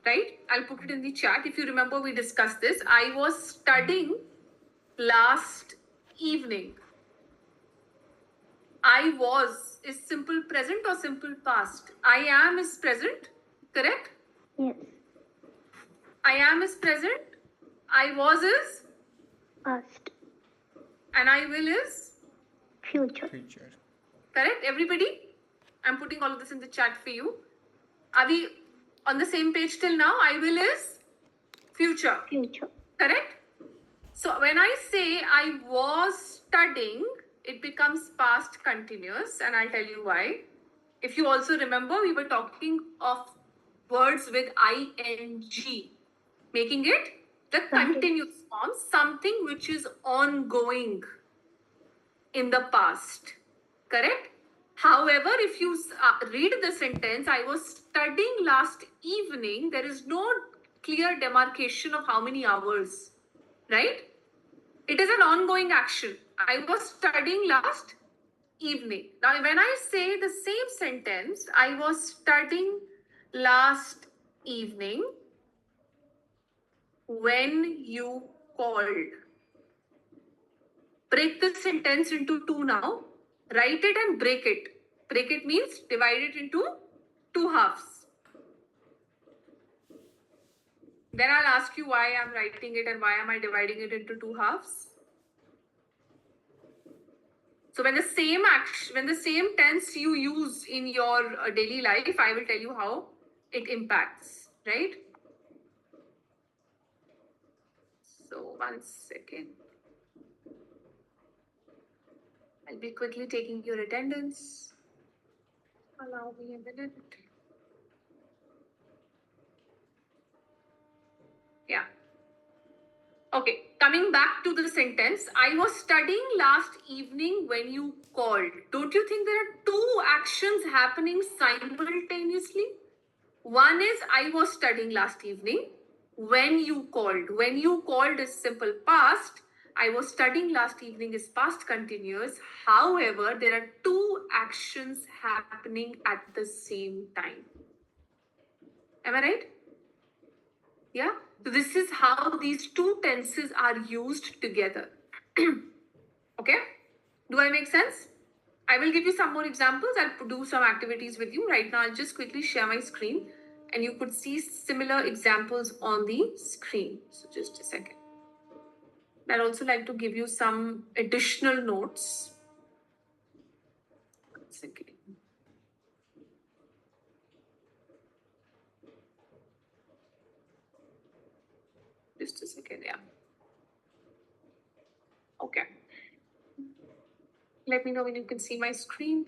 right? I'll put it in the chat. If you remember, we discussed this. I was studying last evening. I was is simple present or simple past? I am is present, correct? Yes. I am is present. I was is, Past. and I will is, Future. Future. correct? Everybody? I'm putting all of this in the chat for you. Are we on the same page till now? I will is future, Future. correct? So when I say I was studying, it becomes past continuous, and I'll tell you why. If you also remember, we were talking of words with ing, making it the continuous form, something which is ongoing in the past, correct? However, if you read the sentence, I was studying last evening, there is no clear demarcation of how many hours, right? It is an ongoing action. I was studying last evening. Now, when I say the same sentence, I was studying last evening when you called. Break the sentence into two now. Write it and break it. Break it means divide it into two halves. Then I'll ask you why I'm writing it and why am I dividing it into two halves. So when the same action, when the same tense you use in your daily life, I will tell you how it impacts, right? So 1 second. I'll be quickly taking your attendance. Allow me a minute. Yeah. Okay, coming back to the sentence, I was studying last evening when you called. Don't you think there are two actions happening simultaneously? One is I was studying last evening when you called. When you called is simple past. I was studying last evening is past continuous. However, there are two actions happening at the same time. Am I right? Yeah? So this is how these two tenses are used together. Okay? Do I make sense? I will give you some more examples. I'll do some activities with you. Right now, I'll just quickly share my screen and you could see similar examples on the screen. So just a second. I'd also like to give you some additional notes. 1 second. Just a second, yeah. Okay. Let me know when you can see my screen.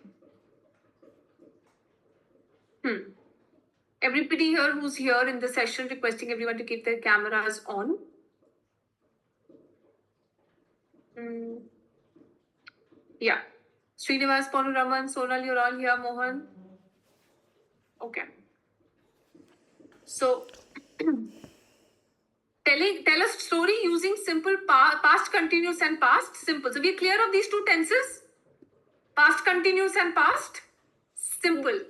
Everybody here who's here in the session, requesting everyone to keep their cameras on. Yeah. Srinivas, Panuraman, Sonal, you're all here, Mohan. Okay. So, tell a story using simple past continuous and past simple. So, we're clear of these two tenses? Past continuous and past simple.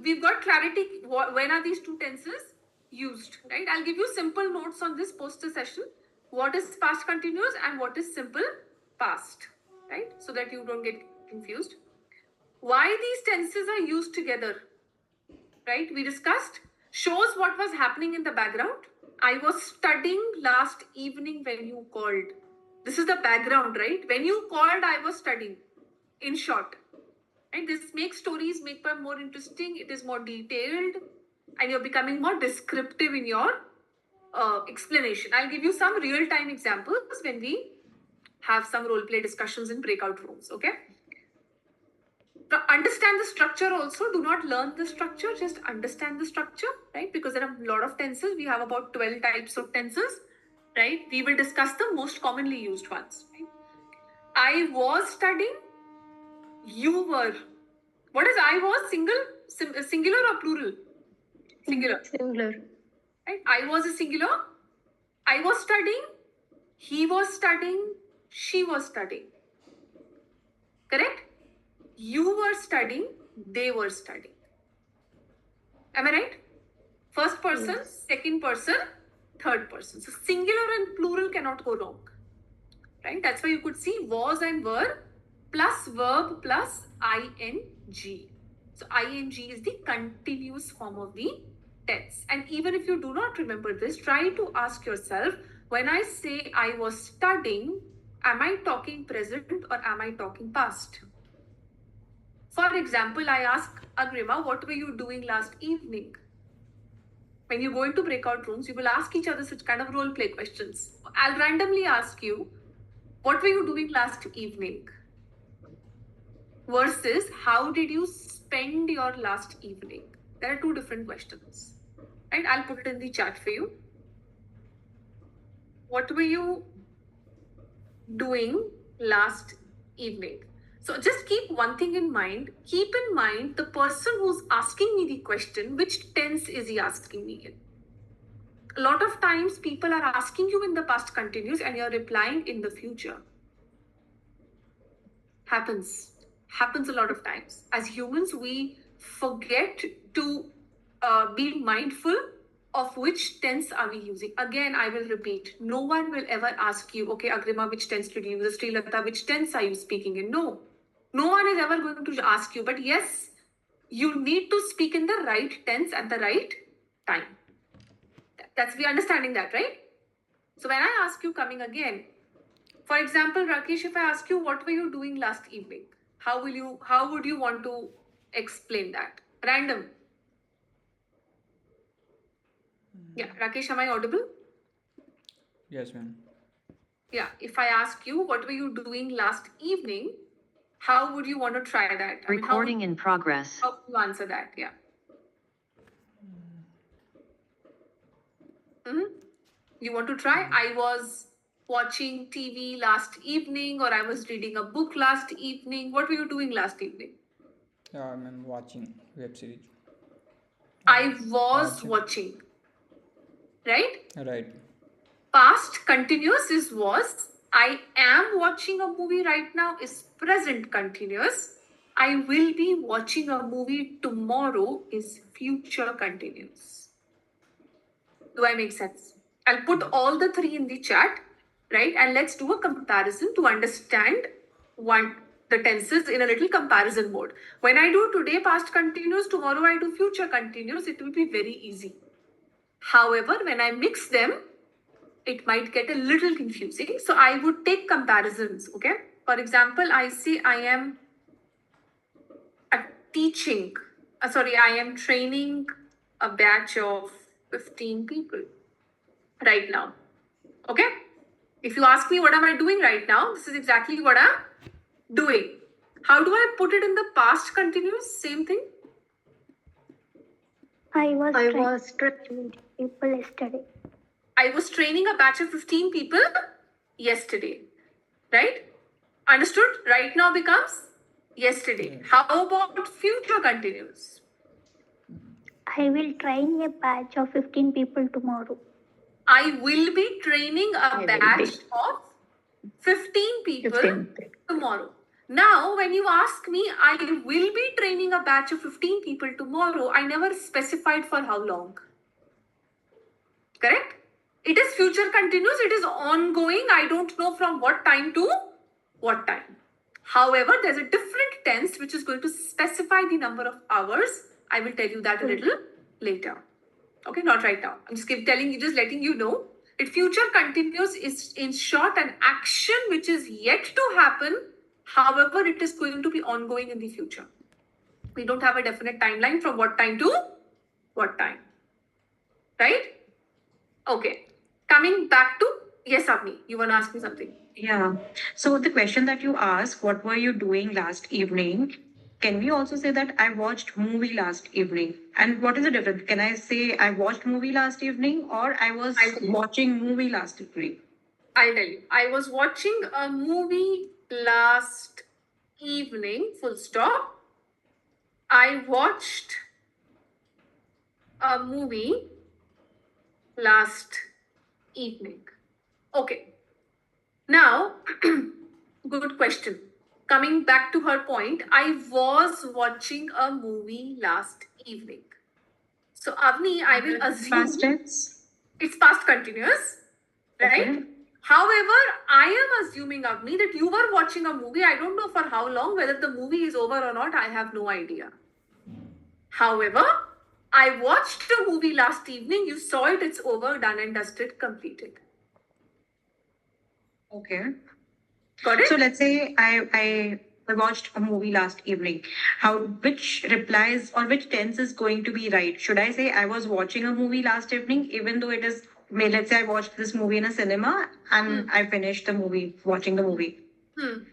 We've got clarity. When are these two tenses used, right? I'll give you simple notes on this poster session. What is past continuous and what is simple past, right? So that you don't get confused. Why these tenses are used together, right? We discussed shows what was happening in the background. I was studying last evening when you called. This is the background, right? When you called, I was studying. In short, right? This makes stories more interesting. It is more detailed, and you're becoming more descriptive in your explanation. I'll give you some real-time examples when we have some role play discussions in breakout rooms. Okay. Now, understand the structure also. Do not learn the structure, just understand the structure, right? Because there are a lot of tenses. We have about 12 types of tenses, right? We will discuss the most commonly used ones, right? I was studying, you were. What is I was? Singular or plural? Singular. Singular. Right? I was a singular. I was studying, he was studying, she was studying. Correct? You were studying, they were studying. Am I right? First person, second person, third person. So singular and plural cannot go wrong. Right? That's why you could see was and were plus verb plus ing. So ing is the continuous form of the tense. And even if you do not remember this, try to ask yourself, when I say I was studying, am I talking present or am I talking past? For example, I ask Agrima, what were you doing last evening? When you go into breakout rooms, you will ask each other such kind of role play questions. I'll randomly ask you, what were you doing last evening? Versus, how did you spend your last evening? There are two different questions. Right? I'll put it in the chat for you. What were you doing last evening? So just keep one thing in mind. Keep in mind the person who's asking me the question, which tense is he asking me in? A lot of times people are asking you in the past continuous and you're replying in the future. Happens a lot of times. As humans, we forget to be mindful of which tense are we using. Again, I will repeat, no one will ever ask you, okay, Agrima, which tense did you use? Srilata, which tense are you speaking in? No one is ever going to ask you, but yes, you need to speak in the right tense at the right time. That's we understanding that, right? So when I ask you coming again, for example, Rakesh, if I ask you, what were you doing last evening? How would you want to explain that? Random. Yeah, Rakesh, am I audible? Yes, ma'am. Yeah, if I ask you, what were you doing last evening? How would you want to try that? Recording in progress. How would you answer that? Yeah. You want to try? I was watching TV last evening, or I was reading a book last evening. What were you doing last evening? I'm watching web series. I was watching. Right? Right. Past continuous is was. I am watching a movie right now is present continuous. I will be watching a movie tomorrow is future continuous. Do I make sense? I'll put all the three in the chat, right? And let's do a comparison to understand the tenses in a little comparison mode. When I do today past continuous, tomorrow I do future continuous, it will be very easy. However, when I mix them, it might get a little confusing. So I would take comparisons, okay? For example, I say I am I am training a batch of 15 people right now, okay? If you ask me what am I doing right now, this is exactly what I'm doing. How do I put it in the past continuous? Same thing. I was training people yesterday. I was training a batch of 15 people yesterday, right? Understood? Right now becomes yesterday. How about future continuous? I will train a batch of 15 people tomorrow. I will be training a batch of 15 people tomorrow. Now, when you ask me, I will be training a batch of 15 people tomorrow, I never specified for how long. Correct? It is future continuous, it is ongoing. I don't know from what time to what time. However, there's a different tense which is going to specify the number of hours. I will tell you that a little later. Okay, not right now. I'm just letting you know. It future continuous is in short an action which is yet to happen. However, it is going to be ongoing in the future. We don't have a definite timeline from what time to what time. Right? Okay. Coming back to, yes, Avni, you want to ask me something? Yeah. So the question that you asked, what were you doing last evening? Can we also say that I watched movie last evening? And what is the difference? Can I say I watched movie last evening or I was watching movie last evening? I'll tell you. I was watching a movie last evening, full stop. I watched a movie last evening. Okay. Now, good question. Coming back to her point, I was watching a movie last evening. So Avni, I will Past assume tense. it's past continuous, right? Okay. However, I am assuming, Avni, that you were watching a movie. I don't know for how long, whether the movie is over or not. I have no idea. However, I watched a movie last evening. You saw it. It's over, done and dusted, completed. Okay. Got it? So let's say I watched a movie last evening. Which replies or which tense is going to be right? Should I say I was watching a movie last evening, even though it is, let's say I watched this movie in a cinema and I finished the movie, watching the movie.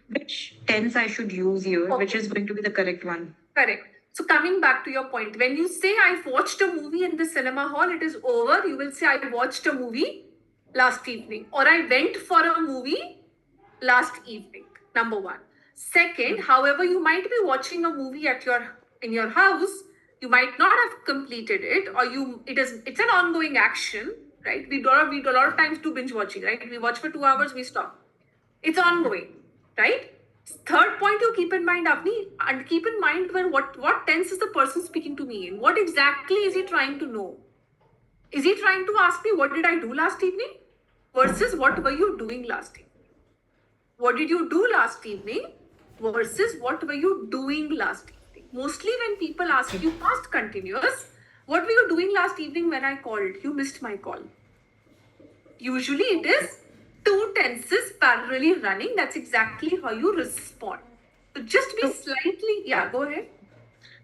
Which tense I should use here, which Okay. is going to be the correct one? Correct. So coming back to your point, when you say I watched a movie in the cinema hall, it is over. You will say I watched a movie last evening, or I went for a movie last evening. Number one. Second, however, you might be watching a movie in your house. You might not have completed it, or it's an ongoing action, right? We do a lot of times do binge watching, right? We watch for 2 hours, we stop. It's ongoing, right? Third point you keep in mind, Avni, and keep in mind what tense is the person speaking to me in? What exactly is he trying to know? Is he trying to ask me what did I do last evening? Versus what were you doing last evening? What did you do last evening? Versus what were you doing last evening? Mostly when people ask you past continuous, what were you doing last evening when I called? You missed my call. Usually it is two tenses parallelly running. That's exactly how you respond. So just be slightly, go ahead.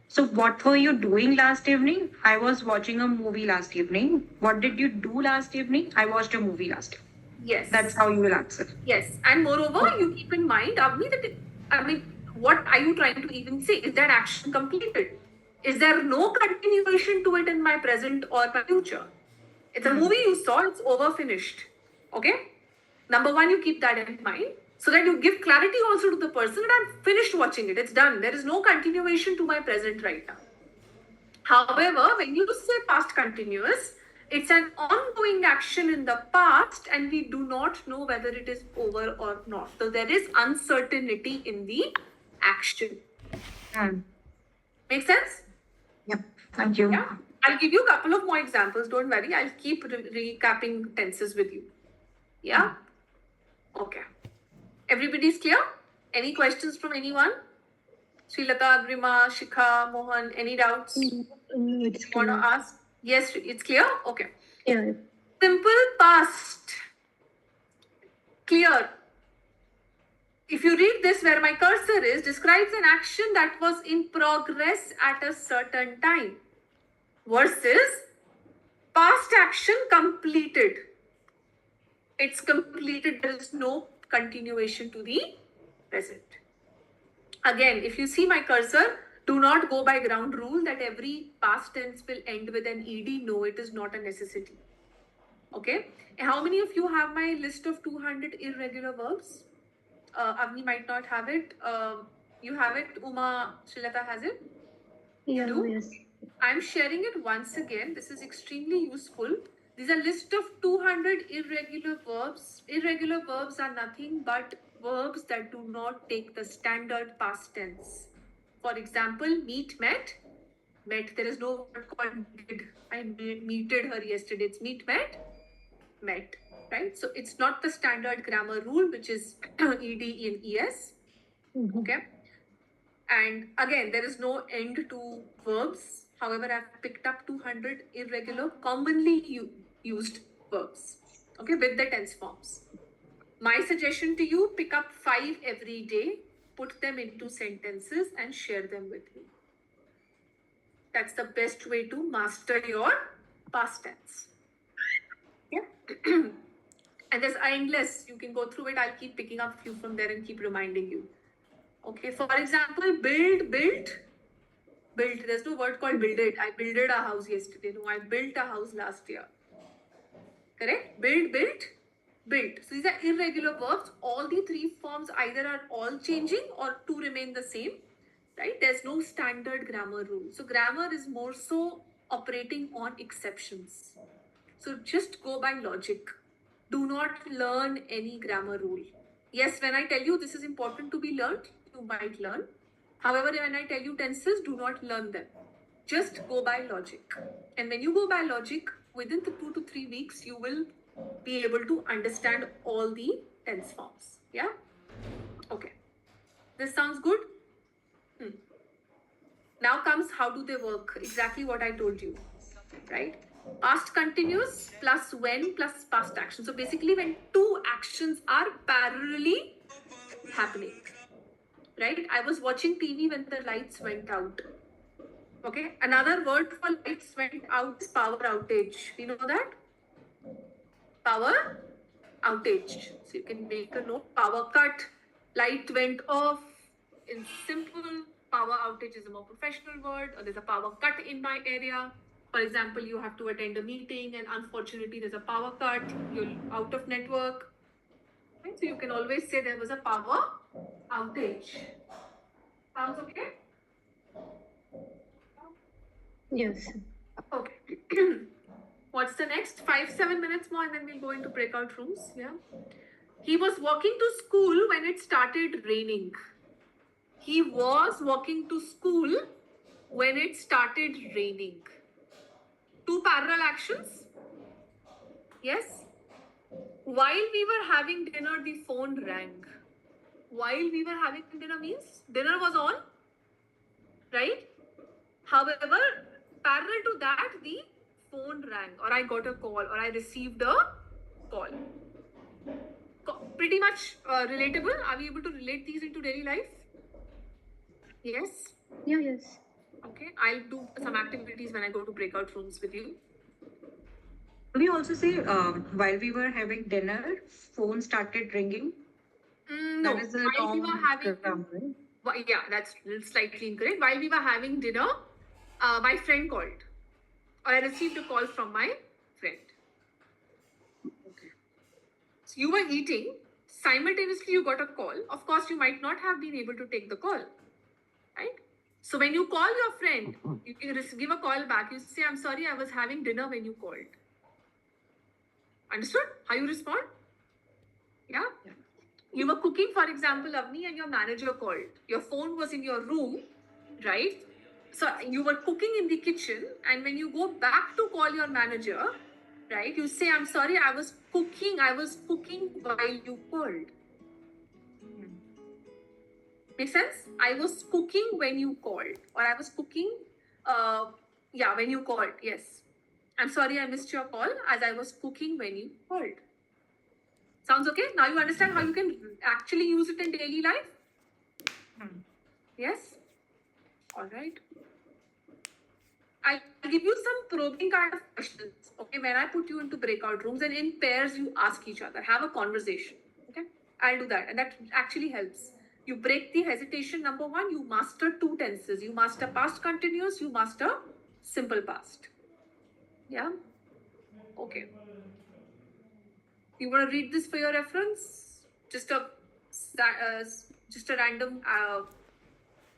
So what were you doing last evening? I was watching a movie last evening. What did you do last evening? I watched a movie last evening. Yes. That's how you will answer. Yes. And moreover, you keep in mind, Avni, what are you trying to even say? Is that action completed? Is there no continuation to it in my present or my future? It's a movie you saw, it's over, finished. Okay? Number one, you keep that in mind so that you give clarity also to the person that I'm finished watching it. It's done. There is no continuation to my present right now. However, when you say past continuous, it's an ongoing action in the past and we do not know whether it is over or not. So there is uncertainty in the action. Make sense? Yep. Thank you. Yeah. I'll give you a couple of more examples. Don't worry. I'll keep recapping tenses with you. Yeah? Okay. Everybody's clear? Any questions from anyone? Srilata, Grima, Shikha, Mohan, any doubts? No, it's Want to clear. ask? Yes, it's clear? Okay. Yeah. Simple past. Clear. If you read this where my cursor is, describes an action that was in progress at a certain time versus past action completed. It's completed. There is no continuation to the present. Again, if you see my cursor, do not go by ground rule that every past tense will end with an ed. No, it is not a necessity. Okay. How many of you have my list of 200 irregular verbs? Avni might not have it. You have it. Uma, Srilata has it. Yeah, do? yes. I'm sharing it once again. This is extremely useful. These are list of 200 irregular verbs. Irregular verbs are nothing but verbs that do not take the standard past tense. For example, meet, met. Met, there is no word called did. I meted her yesterday. It's meet, met. Right? So it's not the standard grammar rule, which is ed in es. Okay. And again, there is no end to verbs. However, I've picked up 200 irregular, commonly used verbs. Okay, with the tense forms. My suggestion to you, pick up 5 every day, put them into sentences and share them with me. That's the best way to master your past tense. Yeah. And there's endless. You can go through it. I'll keep picking up a few from there and keep reminding you. Okay, for example, built. There's no word called builded. I builded a house yesterday. No, I built a house last year. Correct? Built. So these are irregular verbs. All the 3 forms either are all changing or 2 remain the same. Right? There's no standard grammar rule. So grammar is more so operating on exceptions. So just go by logic. Do not learn any grammar rule. Yes, when I tell you this is important to be learned, you might learn. However, when I tell you tenses, do not learn them. Just go by logic. And when you go by logic, within the 2 to 3 weeks, you will be able to understand all the tense forms. Yeah? Okay. This sounds good? Now comes how do they work? Exactly what I told you. Right? Past continuous plus when plus past action. So basically, when two actions are parallelly happening. Right? I was watching TV when the lights went out. Okay. Another word for lights went out is power outage. You know that? Power outage. So you can make a note. Power cut. Light went off. In simple, power outage is a more professional word. Or there's a power cut in my area. For example, you have to attend a meeting and unfortunately there's a power cut. You're out of network. Right? So you can always say there was a power outage. Sounds okay? Yes. Okay. What's the next? 5-7 minutes more and then we'll go into breakout rooms. Yeah. He was walking to school when it started raining. He was walking to school when it started raining. Two parallel actions. Yes. While we were having dinner, the phone rang. While we were having dinner means dinner was on, right? However, parallel to that, the phone rang, or I got a call, or I received a call. Pretty much relatable. Are we able to relate these into daily life? Yes. Yeah, yes. Okay. I'll do some activities when I go to breakout rooms with you. Do we also say while we were having dinner, phone started ringing? No. That is a While we were wrong having, grammar. yeah, that's slightly incorrect. While we were having dinner, my friend called, or I received a call from my friend. Okay. So you were eating, simultaneously you got a call. Of course, you might not have been able to take the call, right? So when you call your friend, you can give a call back. You say, I'm sorry, I was having dinner when you called. Understood? How you respond? Yeah? Yeah. You were cooking, for example, Avni, and your manager called. Your phone was in your room, right? So you were cooking in the kitchen, and when you go back to call your manager, right, you say, I'm sorry, I was cooking while you called. Make sense? I was cooking when you called, or I was cooking, when you called, yes. I'm sorry I missed your call as I was cooking when you called. Sounds okay? Now you understand how you can actually use it in daily life? Yes? All right. I'll give you some probing kind of questions. Okay, when I put you into breakout rooms and in pairs you ask each other, have a conversation. Okay, I'll do that, and that actually helps. You break the hesitation. Number one, you master two tenses. You master past continuous. You master simple past. Yeah. Okay. You want to read this for your reference? Just a random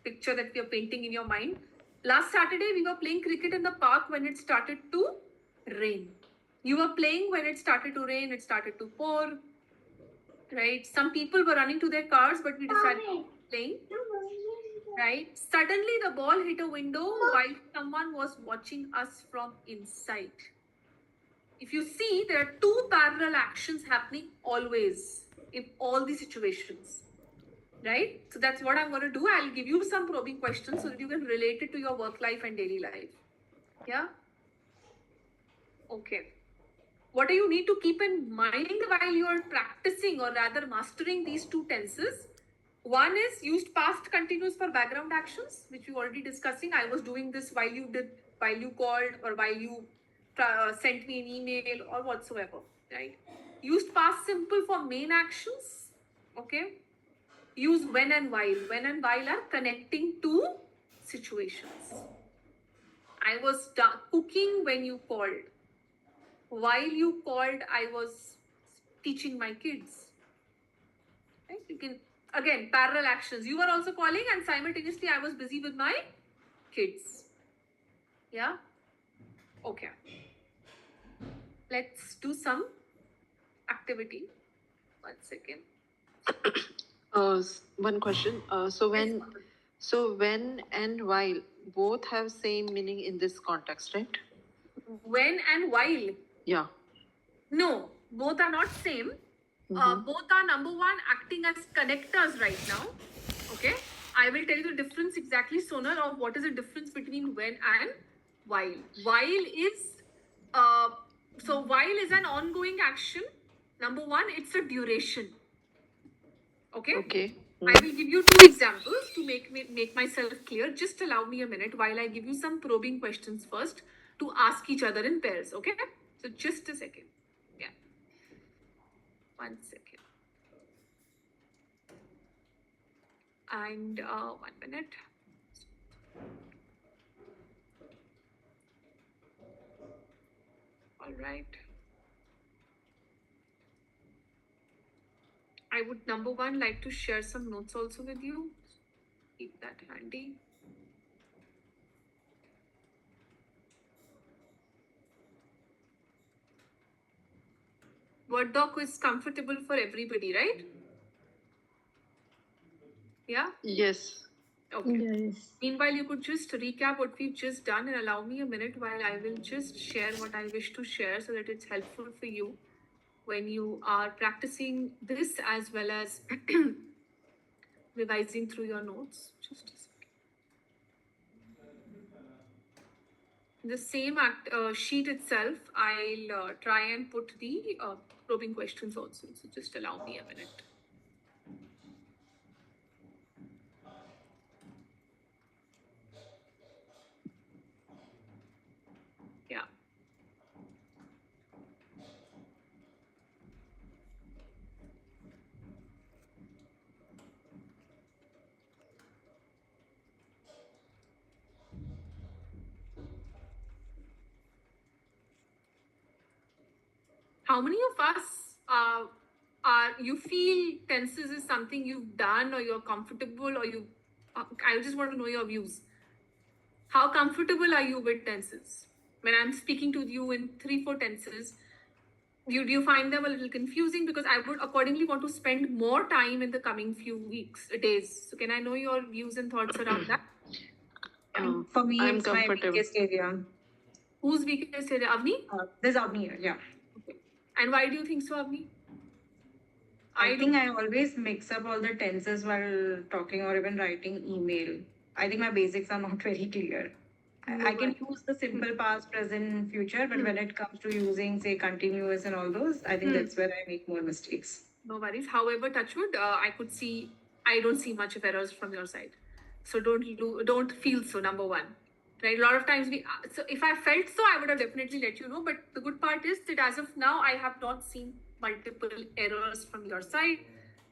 picture that we are painting in your mind. Last Saturday, we were playing cricket in the park when it started to rain. You were playing when it started to rain, it started to pour, right? Some people were running to their cars, but we decided to keep playing, right? Suddenly, the ball hit a window while someone was watching us from inside. If you see, there are two parallel actions happening always in all these situations. Right? So that's what I'm going to do. I'll give you some probing questions so that you can relate it to your work life and daily life. Yeah? Okay. What do you need to keep in mind while you're practicing or rather mastering these two tenses? One is used past continuous for background actions, which we already discussing. I was doing this while you called, or while you sent me an email or whatsoever, right? Used past simple for main actions. Okay. Use when and while. When and while are connecting to situations. I was cooking when you called. While you called, I was teaching my kids. Right? You can, again, parallel actions. You were also calling and simultaneously I was busy with my kids. Yeah? Okay. Let's do some activity. 1 second. One question. So when and while, both have same meaning in this context, right? When and while. Yeah. No, both are not same. Both are number one acting as connectors right now. Okay, I will tell you the difference exactly, Sonal, of what is the difference between when and while. While is while is an ongoing action. Number one, it's a duration. Okay. Okay. I will give you two examples to make myself clear. Just allow me a minute while I give you some probing questions first to ask each other in pairs. Okay. So just a second. Yeah. 1 second. And 1 minute. All right. I would number one like to share some notes also with you. Keep that handy. Word doc is comfortable for everybody, right? Yeah? Yes. Okay. Yes. Meanwhile, you could just recap what we've just done and allow me a minute while I will just share what I wish to share so that it's helpful for you when you are practicing this as well as revising through your notes. Just a second. The same sheet itself, I'll try and put the probing questions also. So just allow me a minute. Yeah. How many of us are you feel tenses is something you've done or you're comfortable or you? I just want to know your views. How comfortable are you with tenses? When I'm speaking to you in 3-4 tenses, do you find them a little confusing? Because I would accordingly want to spend more time in the coming few weeks, days. So can I know your views and thoughts around that? For me, I'm it's my comfortable. weakest area. Who's weakest area? Avni? There's Avni here, yeah. Okay. And why do you think so, Avni? I think I always mix up all the tenses while talking or even writing email. I think my basics are not very clear. I can use the simple past, present, future, but when it comes to using, say, continuous and all those, I think that's where I make more mistakes. No worries. However, touchwood, I don't see much of errors from your side. So don't feel so. Number one, right? A lot of times so if I felt so, I would have definitely let you know. But the good part is that as of now, I have not seen multiple errors from your side.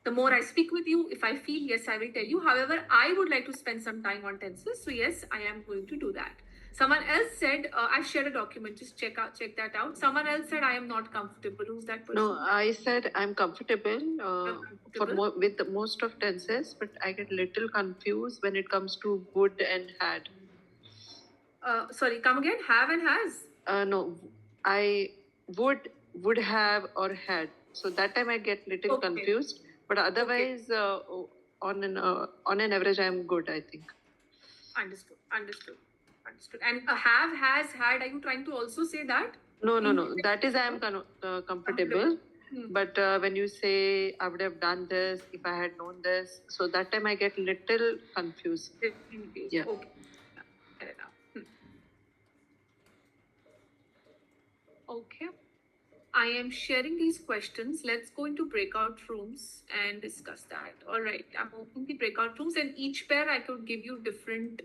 The more I speak with you, if I feel yes, I will tell you. However, I would like to spend some time on tenses. So yes, I am going to do that. Someone else said, I shared a document. Just check that out. Someone else said, I am not comfortable. Who's that person? No, I said I'm comfortable with most of tenses, but I get little confused when it comes to would and had. Sorry, come again. Have and has. No, I would have or had. So that time I get little confused, but otherwise, on an average, I'm good, I think. Understood. And have, has, had, are you trying to also say that? No. That is I am comfortable. But when you say I would have done this if I had known this, so that time I get little confused. Yeah. Okay. Fair enough. Okay. I am sharing these questions. Let's go into breakout rooms and discuss that. All right. I'm opening the breakout rooms, and each pair I could give you different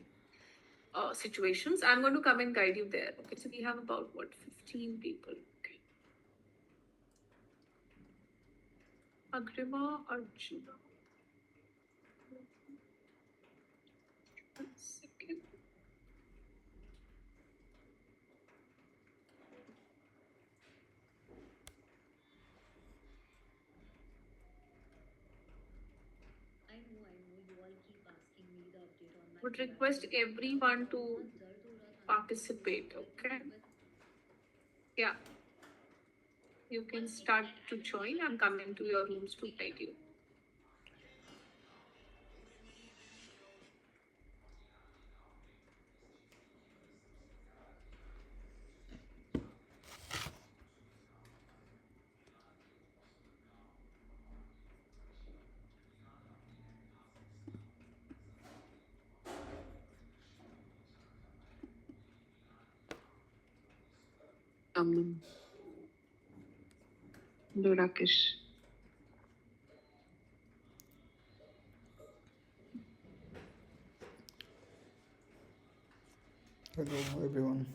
situations. I'm going to come and guide you there. Okay. So we have about 15 people. Okay. Agrima Arjuna. 1 second. Would request everyone to participate. Okay. Yeah. You can start to join. I'm coming to your rooms to guide you. Aman. Hello, Rakesh. Hello everyone.